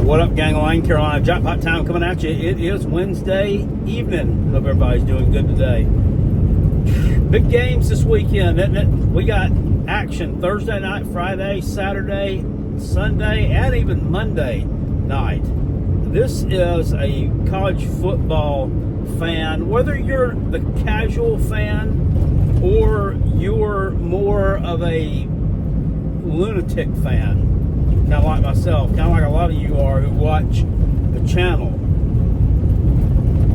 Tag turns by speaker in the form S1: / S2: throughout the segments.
S1: What up, gang? Line Carolina Jackpot Time coming at you. It is Wednesday evening. Hope everybody's doing good today. Big games this weekend, isn't it? We got action Thursday night, Friday, Saturday, Sunday, and even Monday night. This is a college football fan, whether you're the casual fan or you're more of a lunatic fan, kind of like myself, kind of like a lot of you are who watch the channel.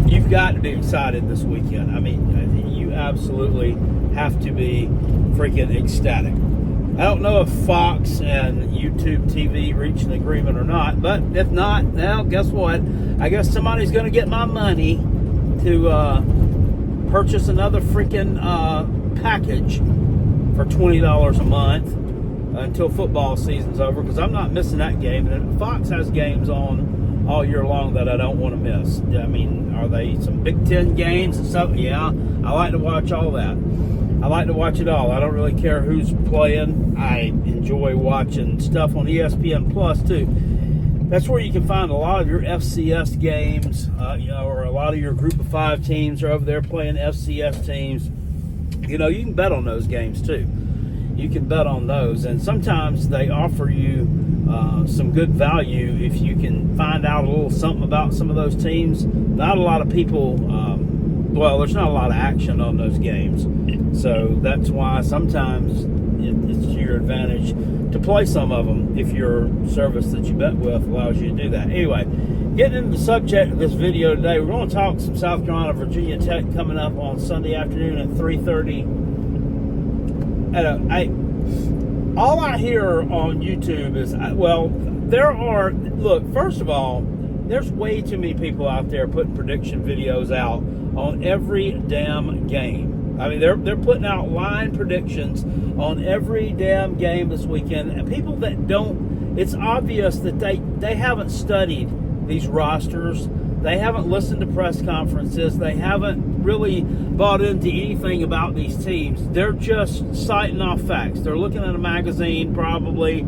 S1: You've got to be excited this weekend. I mean, you absolutely have to be freaking ecstatic. I don't know if Fox and YouTube TV reach an agreement or not, but if not, now guess what? I guess somebody's going to get my money to purchase another freaking package for $20 a month until football season's over, because I'm not missing that game. And Fox has games on all year long that I don't want to miss. I mean, are they some Big Ten games and stuff? Yeah, I like to watch all that. I like to watch it all. I don't really care who's playing. I enjoy watching stuff on ESPN Plus too. That's where you can find a lot of your FCS games, or a lot of your Group of 5 teams are over there playing FCS teams. You know, you can bet on those games too. You can bet on those, and sometimes they offer you some good value if you can find out a little something about some of those teams. Not a lot of people, there's not a lot of action on those games, so that's why sometimes it's to your advantage to play some of them if your service that you bet with allows you to do that. Anyway, getting into the subject of this video today, we're going to talk some South Carolina, Virginia Tech coming up on Sunday afternoon at 3:30. All I hear on YouTube is, first of all, there's way too many people out there putting prediction videos out on every damn game. I mean, they're putting out line predictions on every damn game this weekend, and people that don't, it's obvious that they haven't studied these rosters. They haven't listened to press conferences. They haven't really bought into anything about these teams. They're just citing off facts. They're looking at a magazine, possibly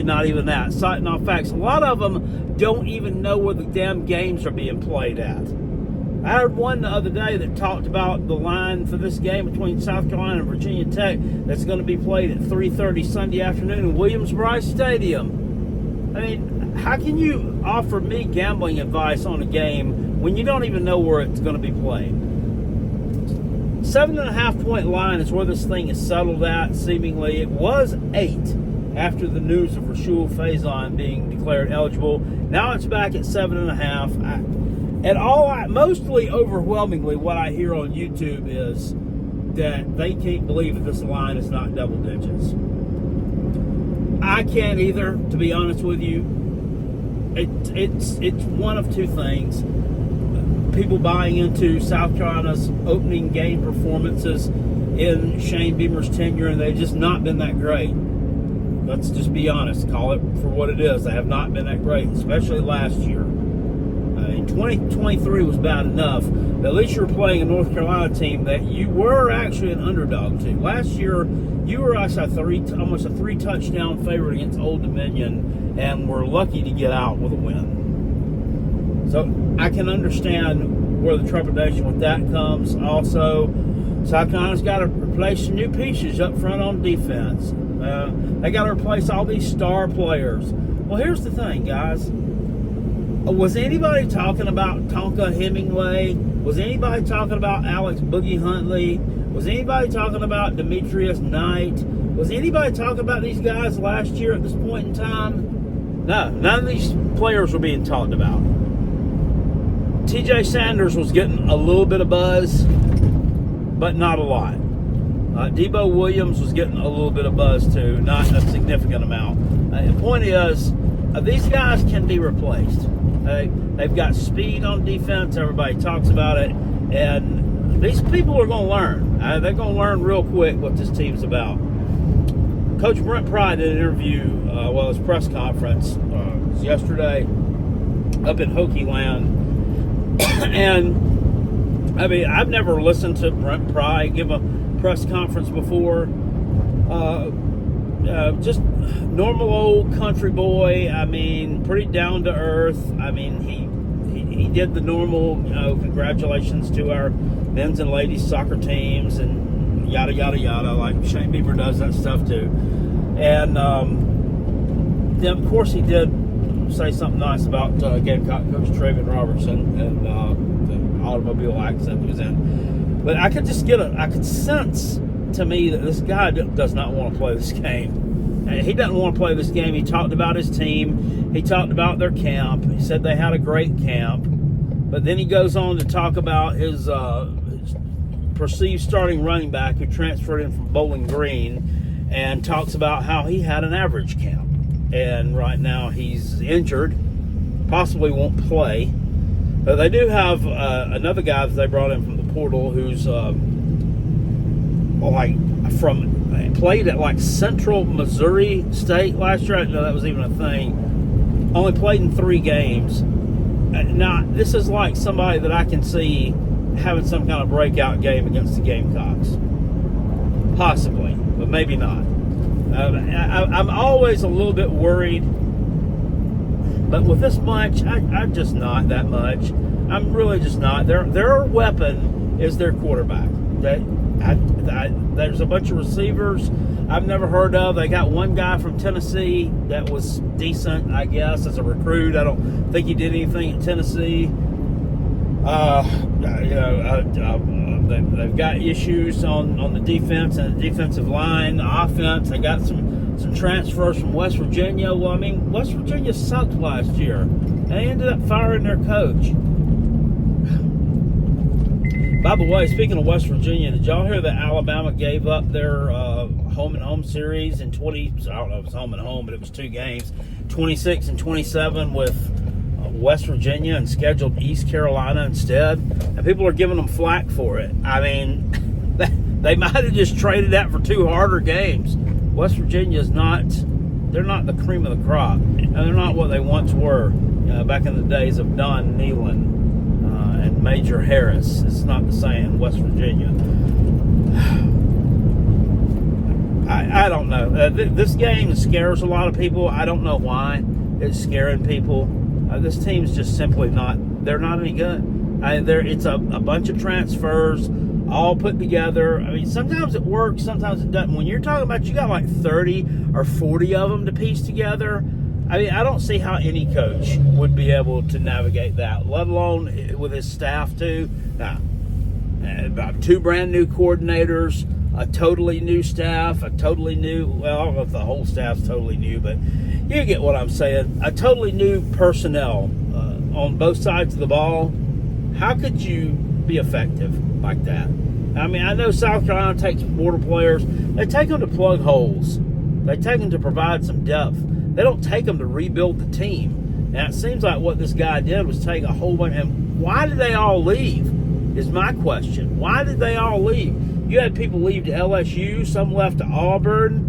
S1: not even that, citing off facts. A lot of them don't even know where the damn games are being played at. I heard one the other day that talked about the line for this game between South Carolina and Virginia Tech that's going to be played at 3:30 Sunday afternoon in Williams-Brice Stadium. I mean, how can you offer me gambling advice on a game when you don't even know where it's going to be played? 7.5 point line is where this thing is settled at, seemingly. It was 8 after the news of Rashul Faison being declared eligible. Now it's back at 7.5. Mostly overwhelmingly, what I hear on YouTube is that they can't believe that this line is not double digits. I can't either, to be honest with you. It's one of two things. People buying into South Carolina's opening game performances in Shane Beamer's tenure, and they've just not been that great. Let's just be honest. Call it for what it is. They have not been that great, especially last year. 2023 was bad enough, but at least you were playing a North Carolina team that you were actually an underdog to. Last year, you were almost a 3-touchdown favorite against Old Dominion, and were lucky to get out with a win. So I can understand where the trepidation with that comes. Also, South Carolina's got to replace some new pieces up front on defense. They got to replace all these star players. Well, here's the thing, guys. Was anybody talking about Tonka Hemingway? Was anybody talking about Alex Boogie Huntley? Was anybody talking about Demetrius Knight? Was anybody talking about these guys last year at this point in time? No, none of these players were being talked about. TJ Sanders was getting a little bit of buzz, but not a lot. Debo Williams was getting a little bit of buzz too, not a significant amount. The point is, these guys can be replaced. They've got speed on defense. Everybody talks about it. And these people are going to learn. They're going to learn real quick what this team's about. Coach Brent Pry did an interview, his press conference yesterday up in Hokie Land. And, I mean, I've never listened to Brent Pry give a press conference before. Just normal old country boy. I mean, pretty down to earth. I mean, he did the normal, congratulations to our men's and ladies soccer teams and yada, yada, yada, like Shane Bieber does that stuff too. And then, of course, he did say something nice about Gamecock coach Traven Robertson and the automobile accident he was in. But I could sense to me that this guy does not want to play this game. He doesn't want to play this game. He talked about his team. He talked about their camp. He said they had a great camp. But then he goes on to talk about his perceived starting running back who transferred in from Bowling Green and talks about how he had an average camp. And right now he's injured, possibly won't play. But they do have another guy that they brought in from the portal who's played at like Central Missouri State last year. I didn't know that was even a thing. Only played in 3 games. Now, this is like somebody that I can see having some kind of breakout game against the Gamecocks. Possibly, but maybe not. I'm always a little bit worried. But with this bunch, I'm just not that much. I'm really just not. Their weapon is their quarterback. There's a bunch of receivers I've never heard of. They got one guy from Tennessee that was decent, I guess, as a recruit. I don't think he did anything at Tennessee. They've got issues on the defense and the defensive line, the offense. They got some transfers from West Virginia. Well, I mean, West Virginia sucked last year. They ended up firing their coach. By the way, speaking of West Virginia, did y'all hear that Alabama gave up their home and home series in I don't know if it's home and home, but it was 2 games, 26 and 27 with West Virginia, and scheduled East Carolina instead. And people are giving them flack for it. I mean, they might have just traded that for 2 harder games. West Virginia they're not the cream of the crop. And they're not what they once were back in the days of Don Neyland and Major Harris. It's not the same. West Virginia. I don't know. This game scares a lot of people. I don't know why it's scaring people. This team's just simply they're not any good. It's a bunch of transfers all put together. I mean, sometimes it works, sometimes it doesn't. When you're talking about you got like 30 or 40 of them to piece together, I mean, I don't see how any coach would be able to navigate that, let alone with his staff too. Now, about 2 brand new coordinators, a totally new staff, I don't know if the whole staff's totally new, but you get what I'm saying. A totally new personnel on both sides of the ball. How could you be effective like that? I mean, I know South Carolina takes border players. They take them to plug holes. They take them to provide some depth. They don't take them to rebuild the team. And it seems like what this guy did was take a whole bunch. And why did they all leave is my question. Why did they all leave? You had people leave to LSU. Some left to Auburn.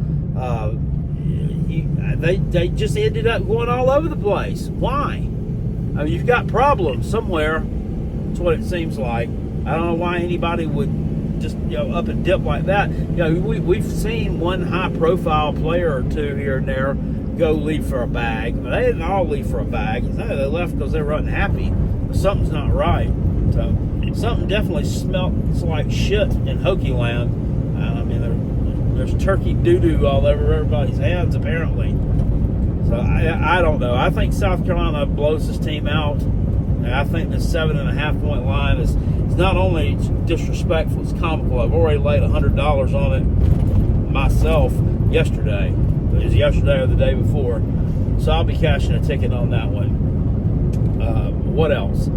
S1: They just ended up going all over the place. Why? I mean, you've got problems somewhere. That's what it seems like. I don't know why anybody would just up and dip like that. We've seen one high-profile player or 2 here and there go leave for a bag, but they didn't all leave for a bag. They left because they were unhappy. But something's not right. So something definitely smells like shit in Hokie Land. I mean, there's turkey doo-doo all over everybody's hands apparently. So I don't know. I think South Carolina blows this team out. And I think the 7.5-point line is not only disrespectful, it's comical. I've already laid $100 on it myself yesterday. It was yesterday or the day before. So I'll be cashing a ticket on that one. What else?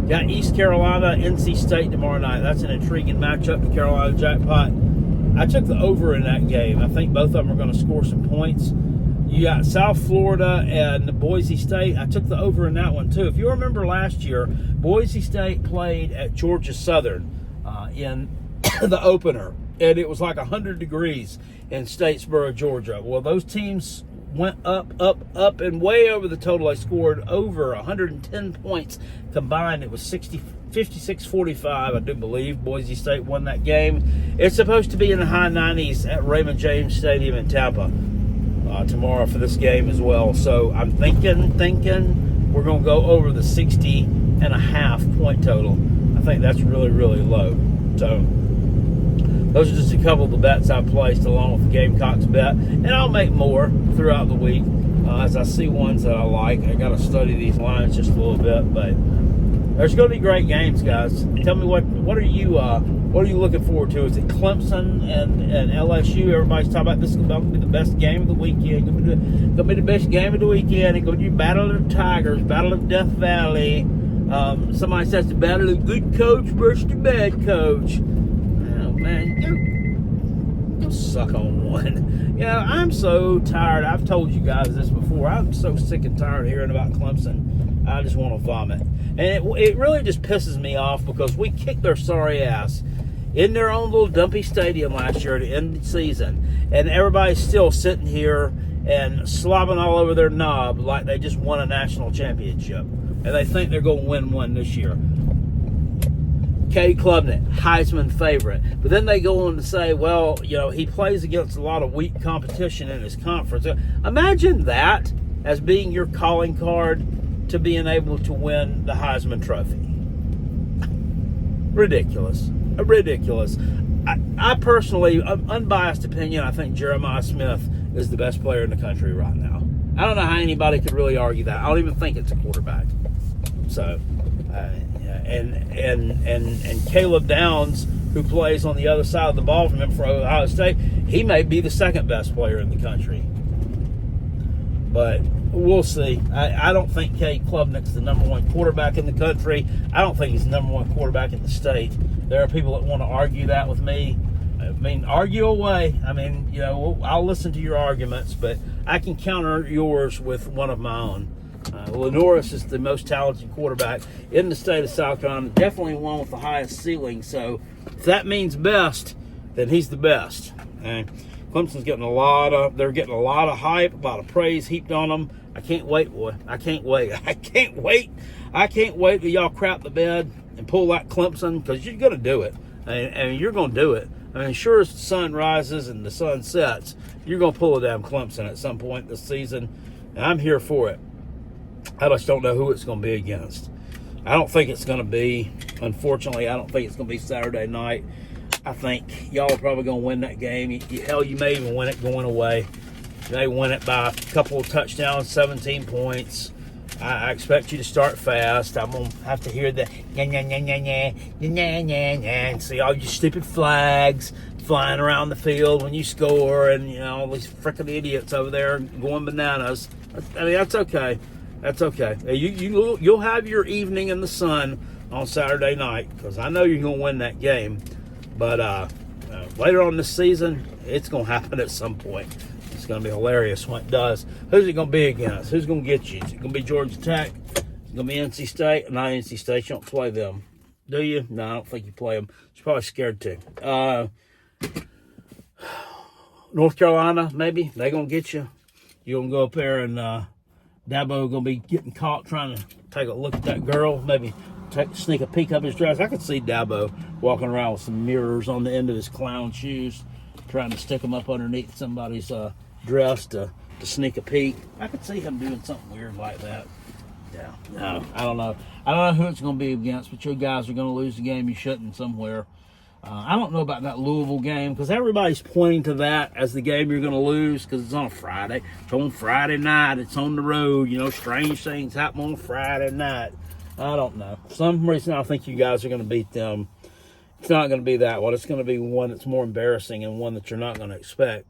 S1: Got East Carolina, NC State tomorrow night. That's an intriguing matchup, the Carolina Jackpot. I took the over in that game. I think both of them are going to score some points. You got South Florida and Boise State. I took the over in that one, too. If you remember last year, Boise State played at Georgia Southern in the opener, and it was like 100 degrees in Statesboro, Georgia. Well, those teams went up, and way over the total. They scored over 110 points combined. It was 56-45, I do believe. Boise State won that game. It's supposed to be in the high 90s at Raymond James Stadium in Tampa. tomorrow for this game as well. So I'm thinking we're going to go over the 60.5 point total. I think that's really, really low. So those are just a couple of the bets I placed along with the Gamecocks bet. And I'll make more throughout the week as I see ones that I like. I got to study these lines just a little bit. But there's going to be great games, guys. Tell me what are you looking forward to? Is it Clemson and LSU? Everybody's talking about this is going to be the best game of the weekend. Going to be the best game of the weekend. It's going to be Battle of the Tigers, Battle of Death Valley. Somebody says the battle of the good coach versus the bad coach. Oh man, you suck on one. You know, I'm so tired. I've told you guys this before. I'm so sick and tired of hearing about Clemson. I just want to vomit. And it really just pisses me off because we kicked their sorry ass in their own little dumpy stadium last year at the end of the season. And everybody's still sitting here and slobbing all over their knob like they just won a national championship. And they think they're going to win one this year. Cade Klubnik, Heisman favorite. But then they go on to say, well, you know, he plays against a lot of weak competition in his conference. Imagine that as being your calling card to being able to win the Heisman Trophy. Ridiculous. Ridiculous. I personally, unbiased opinion, I think Jeremiah Smith is the best player in the country right now. I don't know how anybody could really argue that. I don't even think it's a quarterback. So, and Caleb Downs, who plays on the other side of the ball from him for Ohio State, he may be the second best player in the country. But we'll see. I don't think Cade Klubnik's the number one quarterback in the country. I don't think he's the number one quarterback in the state. There are people that want to argue that with me. I mean, argue away. I mean, you know, I'll listen to your arguments, but I can counter yours with one of my own. Lenoris is the most talented quarterback in the state of South Carolina. Definitely one with the highest ceiling. So if that means best, then he's the best. Clemson's getting they're getting a lot of hype, a lot of praise heaped on them. I can't wait, boy. I can't wait. I can't wait. I can't wait till y'all crap the bed and pull that Clemson, because you're going to do it. And you're going to do it. I mean, sure as the sun rises and the sun sets, you're going to pull a damn Clemson at some point this season. And I'm here for it. I just don't know who it's going to be against. I don't think it's going to be, unfortunately, I don't think it's going to be Saturday night. I think y'all are probably going to win that game. Hell, you may even win it going away. You may win it by a couple of touchdowns, 17 points. I expect you to start fast. I'm going to have to hear the and see all you stupid flags flying around the field when you score, and, you know, all these freaking idiots over there going bananas. I mean, that's okay. That's okay. You'll have your evening in the sun on Saturday night, because I know you're going to win that game. But later on this season, it's going to happen at some point. It's going to be hilarious when it does. Who's it going to be against? Who's going to get you? Is it going to be Georgia Tech? Is it going to be NC State? Not NC State. You don't play them, do you? No, I don't think you play them. You're probably scared to. North Carolina, maybe. They're going to get you. You're going to go up there and Dabo going to be getting caught trying to take a look at that girl. Maybe sneak a peek up his dress. I could see Dabo walking around with some mirrors on the end of his clown shoes, trying to stick them up underneath somebody's dress to sneak a peek. I could see him doing something weird like that. Yeah, no, I don't know. I don't know who it's going to be against, but you guys are going to lose the game you shouldn't somewhere. I don't know about that Louisville game, because everybody's pointing to that as the game you're going to lose, because it's on a Friday. It's on Friday night. It's on the road. You know, strange things happen on Friday night. I don't know. For some reason, I think you guys are going to beat them. It's not going to be that one. It's going to be one that's more embarrassing and one that you're not going to expect.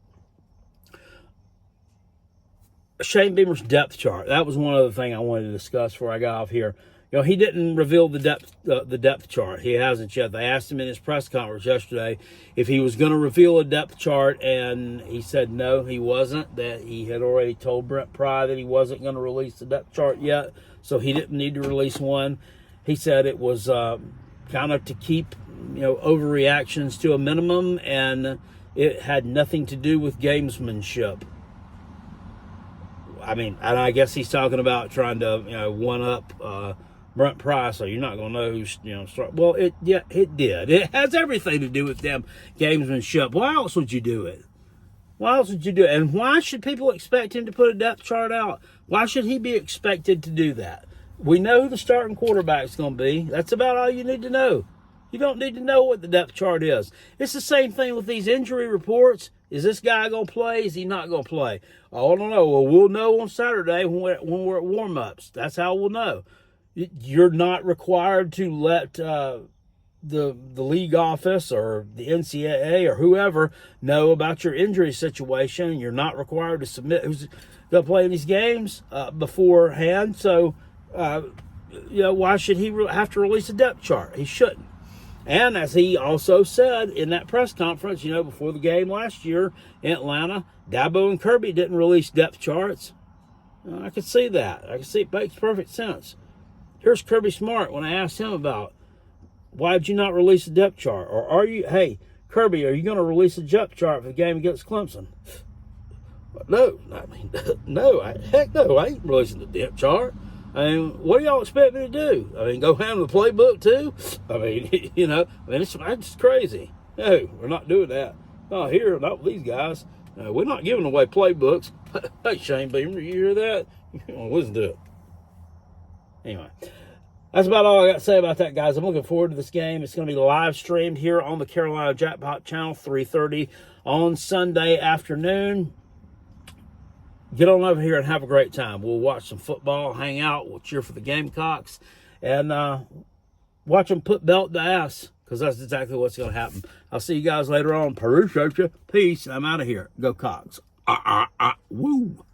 S1: Shane Beamer's depth chart. That was one other thing I wanted to discuss before I got off here. You know, he didn't reveal the depth chart. He hasn't yet. They asked him in his press conference yesterday if he was going to reveal a depth chart, and he said no, he wasn't. That he had already told Brent Pry that he wasn't going to release the depth chart yet, so he didn't need to release one. He said it was kind of to keep, you know, overreactions to a minimum, and it had nothing to do with gamesmanship. I mean, and I guess he's talking about trying to, you know, one up Brent Pry, so you're not going to know who's, you know, well, it did. It has everything to do with them gamesmanship. Why else would you do it? Why else would you do it? And why should people expect him to put a depth chart out? Why should he be expected to do that? We know who the starting quarterback's going to be. That's about all you need to know. You don't need to know what the depth chart is. It's the same thing with these injury reports. Is this guy going to play? Is he not going to play? Oh, I don't know. Well, we'll know on Saturday when we're at warm-ups. That's how we'll know. You're not required to let the league office or the NCAA or whoever know about your injury situation. You're not required to submit who's going to play in these games beforehand. So, why should he have to release a depth chart? He shouldn't. And as he also said in that press conference, before the game last year in Atlanta, Dabo and Kirby didn't release depth charts. I could see that. I could see it makes perfect sense. Here's Kirby Smart when I asked him about, why did you not release a depth chart? Or hey, Kirby, are you going to release a depth chart for the game against Clemson? No, heck no, I ain't releasing the depth chart. I mean, what do y'all expect me to do? I mean, go handle the playbook too? I mean, it's crazy. No, we're not doing that. Not here, not with these guys. We're not giving away playbooks. Hey, Shane Beamer, you hear that? You want to listen to it. Anyway, that's about all I got to say about that, guys. I'm looking forward to this game. It's going to be live streamed here on the Carolina Jackpot channel, 3:30 on Sunday afternoon. Get on over here and have a great time. We'll watch some football, hang out, we'll cheer for the Gamecocks, and watch them put belt to ass, because that's exactly what's going to happen. I'll see you guys later on. Appreciate you. Peace. I'm out of here. Go Cox. Woo.